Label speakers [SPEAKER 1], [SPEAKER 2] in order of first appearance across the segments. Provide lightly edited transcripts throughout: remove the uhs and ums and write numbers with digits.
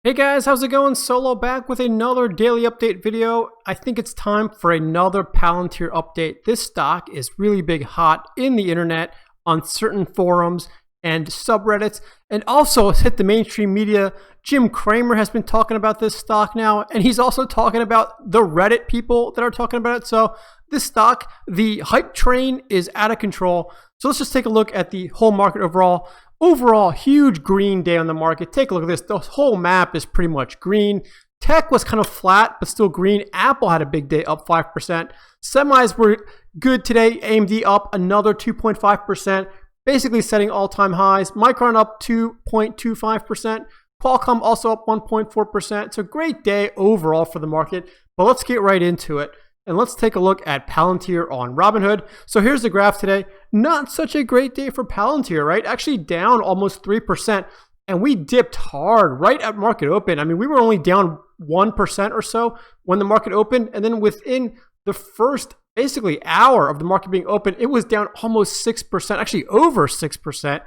[SPEAKER 1] Hey guys, how's it going? Solo back with another daily update video. I think it's time for another Palantir update. This stock is really big hot in the internet on certain forums and subreddits, and also it's hit the mainstream media. Jim Cramer has been talking about this stock now, and he's also talking about the Reddit people that are talking about it. So this stock, the hype train is out of control. So let's just take a look at the whole market overall. Overall, huge green day on the market. Take a look at this. The whole map is pretty much green. Tech was kind of flat, but still green. Apple had a big day, up 5%. Semis were good today. AMD up another 2.5%, basically setting all-time highs. Micron up 2.25%. Qualcomm also up 1.4%. It's a great day overall for the market, but let's get right into it. And let's take a look at Palantir on Robinhood. So here's the graph today. Not such a great day for Palantir, right? Actually down almost 3%. And we dipped hard right at market open. I mean, we were only down 1% or so when the market opened. And then within the first basically hour of the market being open, it was down almost 6%, actually over 6%.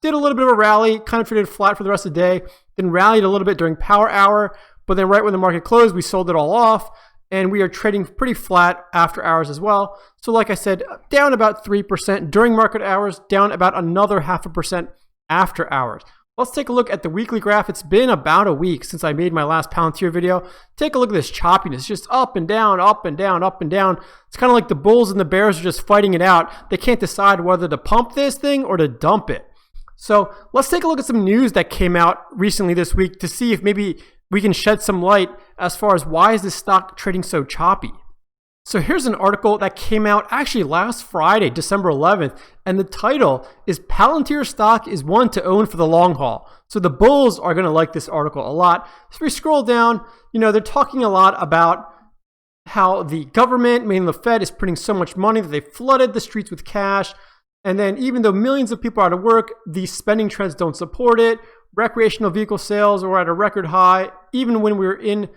[SPEAKER 1] Did a little bit of a rally, kind of traded flat for the rest of the day. Then rallied a little bit during power hour. But then right when the market closed, we sold it all off. And we are trading pretty flat after hours as well. So like I said, down about 3% during market hours, down about another 0.5% after hours. Let's take a look at the weekly graph. It's been about a week since I made my last Palantir video. Take a look at this choppiness, just up and down, up and down, up and down. It's kind of like the bulls and the bears are just fighting it out. They can't decide whether to pump this thing or to dump it. So let's take a look at some news that came out recently this week to see if maybe we can shed some light as far as why is this stock trading so choppy. So here's an article that came out actually last Friday, December 11th, and the title is Palantir stock is one to own for the long haul. So the bulls are going to like this article a lot. So if we scroll down, they're talking a lot about how the government, meaning the Fed, is printing so much money that they flooded the streets with cash. And then even though millions of people are out of work, these spending trends don't support it. Recreational vehicle sales were at a record high, even when we were in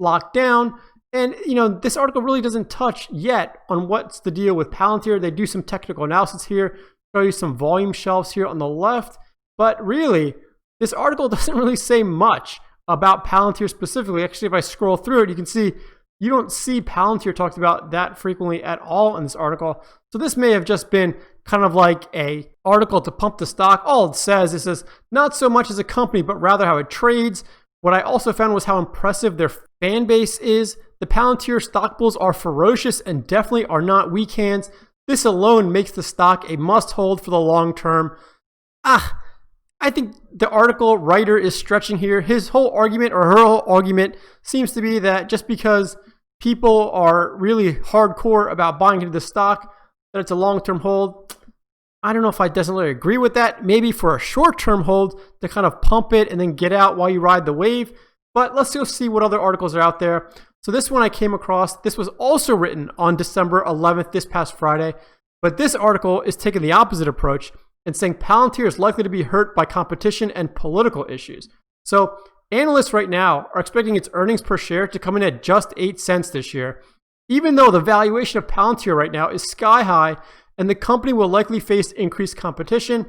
[SPEAKER 1] lockdown. And, this article really doesn't touch yet on what's the deal with Palantir. They do some technical analysis here, show you some volume shelves here on the left. But really, this article doesn't really say much about Palantir specifically. Actually, if I scroll through it, you can see you don't see Palantir talked about that frequently at all in this article. So this may have just been kind of like a article to pump the stock. All it says not so much as a company, but rather how it trades. What I also found was how impressive their fan base is. The Palantir stock bulls are ferocious and definitely are not weak hands. This alone makes the stock a must hold for the long term. I think the article writer is stretching here. His whole argument, or her whole argument, seems to be that just because people are really hardcore about buying into the stock, that it's a long-term hold. I don't know if I necessarily agree with that. Maybe for a short-term hold to kind of pump it and then get out while you ride the wave. But let's go see what other articles are out there. So this one I came across. This was also written on December 11th, this past Friday. But this article is taking the opposite approach and saying Palantir is likely to be hurt by competition and political issues. So analysts right now are expecting its earnings per share to come in at just 8 cents this year, even though the valuation of Palantir right now is sky high and the company will likely face increased competition.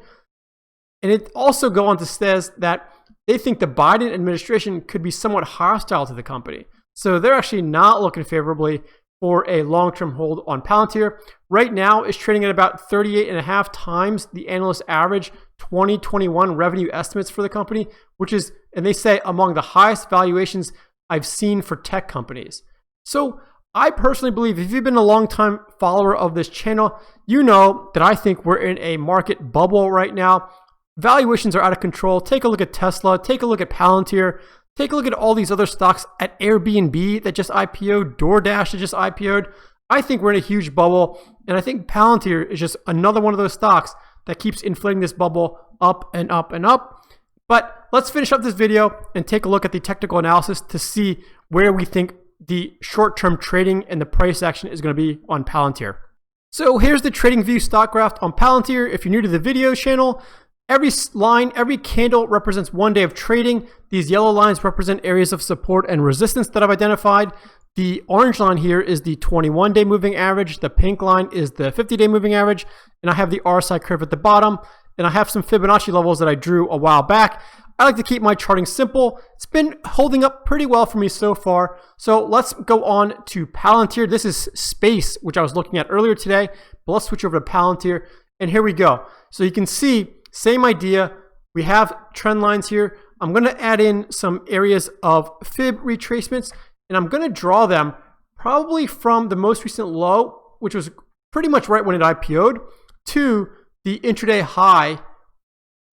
[SPEAKER 1] And it also go on to say that they think the Biden administration could be somewhat hostile to the company. So they're actually not looking favorably for a long-term hold on Palantir. Right now, it's trading at about 38.5 times the analyst average 2021 revenue estimates for the company, which is, and they say, among the highest valuations I've seen for tech companies. So I personally believe if you've been a long-time follower of this channel, you know that I think we're in a market bubble right now. Valuations are out of control. Take a look at Tesla. Take a look at Palantir. Take a look at all these other stocks at Airbnb that just IPO'd, DoorDash that just IPO'd. I think we're in a huge bubble, and I think Palantir is just another one of those stocks that keeps inflating this bubble up and up and up. But let's finish up this video and take a look at the technical analysis to see where we think the short-term trading and the price action is going to be on Palantir. So here's the trading view stock graph on Palantir. If you're new to the video channel, every line, every candle represents 1 day of trading. These yellow lines represent areas of support and resistance that I've identified. The orange line here is the 21-day moving average. The pink line is the 50-day moving average. And I have the RSI curve at the bottom. And I have some Fibonacci levels that I drew a while back. I like to keep my charting simple. It's been holding up pretty well for me so far. So let's go on to Palantir. This is Space, which I was looking at earlier today, but let's switch over to Palantir. And here we go. So you can see, same idea. We have trend lines here. I'm going to add in some areas of fib retracements, and I'm going to draw them probably from the most recent low, which was pretty much right when it IPO'd, to the intraday high,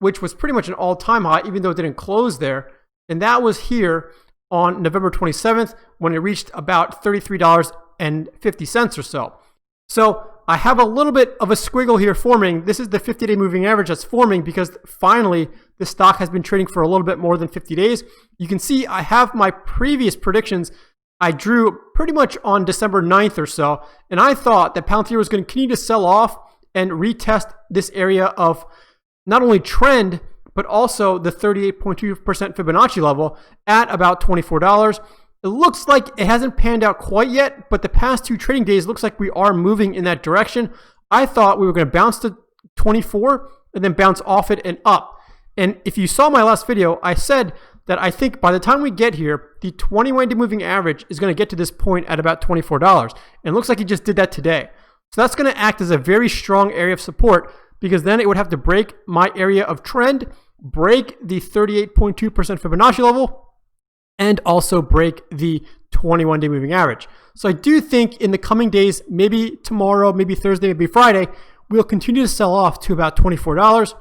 [SPEAKER 1] which was pretty much an all-time high, even though it didn't close there. And that was here on November 27th when it reached about $33.50 or so. So I have a little bit of a squiggle here forming. This is the 50-day moving average that's forming because finally the stock has been trading for a little bit more than 50 days. You can see I have my previous predictions I drew pretty much on December 9th or so, and I thought that Palantir was going to continue to sell off and retest this area of not only trend, but also the 38.2% Fibonacci level at about $24. It looks like it hasn't panned out quite yet, but the past 2 trading days looks like we are moving in that direction. I thought we were going to bounce to 24 and then bounce off it and up. And if you saw my last video, I said that I think by the time we get here, the 21-day moving average is going to get to this point at about $24. And it looks like it just did that today. So that's going to act as a very strong area of support because then it would have to break my area of trend, break the 38.2% Fibonacci level, and also break the 21-day moving average. So I do think in the coming days, maybe tomorrow, maybe Thursday, maybe Friday, we'll continue to sell off to about $24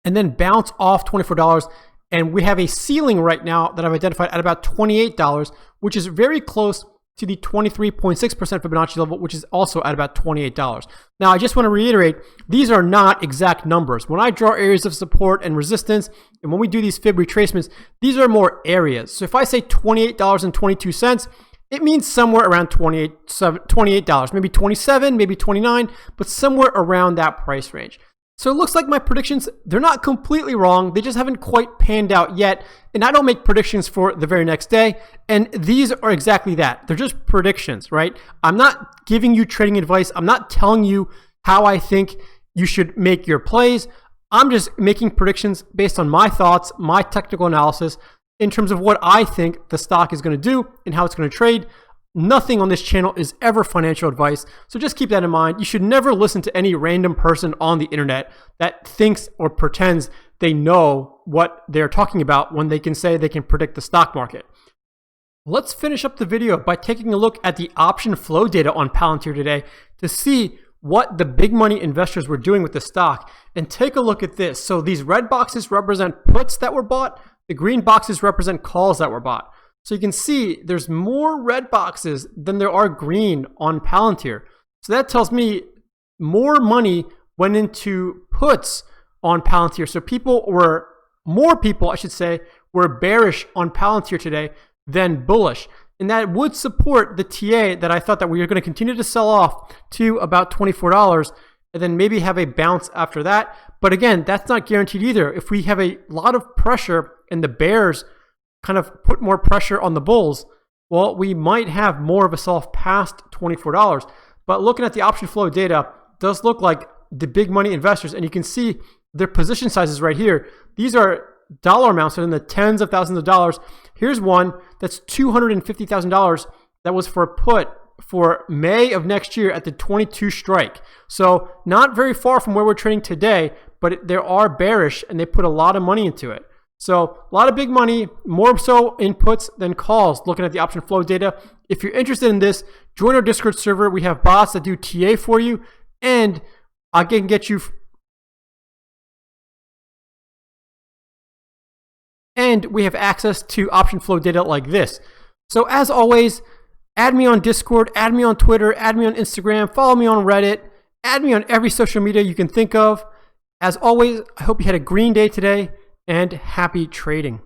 [SPEAKER 1] and then bounce off $24. And we have a ceiling right now that I've identified at about $28, which is very close to the 23.6% Fibonacci level, which is also at about $28. Now, I just want to reiterate, these are not exact numbers. When I draw areas of support and resistance, and when we do these fib retracements, these are more areas. So if I say $28.22, it means somewhere around $28, maybe 27, maybe 29, but somewhere around that price range. So it looks like my predictions, they're not completely wrong. They just haven't quite panned out yet. And I don't make predictions for the very next day. And these are exactly that. They're just predictions, right? I'm not giving you trading advice. I'm not telling you how I think you should make your plays. I'm just making predictions based on my thoughts, my technical analysis in terms of what I think the stock is going to do and how it's going to trade. Nothing on this channel is ever financial advice, so just keep that in mind. You should never listen to any random person on the internet that thinks or pretends they know what they're talking about when they can say they can predict the stock market. Let's finish up the video by taking a look at the option flow data on Palantir today to see what the big money investors were doing with the stock. And take a look at this. So these red boxes represent puts that were bought. The green boxes represent calls that were bought. So you can see there's more red boxes than there are green on Palantir. So that tells me more money went into puts on Palantir. So more people, I should say, were bearish on Palantir today than bullish. And that would support the TA that I thought that we were going to continue to sell off to about $24 and then maybe have a bounce after that. But again, that's not guaranteed either. If we have a lot of pressure and the bears kind of put more pressure on the bulls, well, we might have more of a sell-off past $24. But looking at the option flow data, does look like the big money investors, and you can see their position sizes right here. These are dollar amounts, so in the tens of thousands of dollars. Here's one that's $250,000 that was for a put for May of next year at the 22 strike. So not very far from where we're trading today, but they are bearish and they put a lot of money into it. So a lot of big money, more so in puts than calls, looking at the option flow data. If you're interested in this, join our Discord server. We have bots that do TA for you, and I can get you. And we have access to option flow data like this. So as always, add me on Discord, add me on Twitter, add me on Instagram, follow me on Reddit, add me on every social media you can think of. As always, I hope you had a green day today, and happy trading.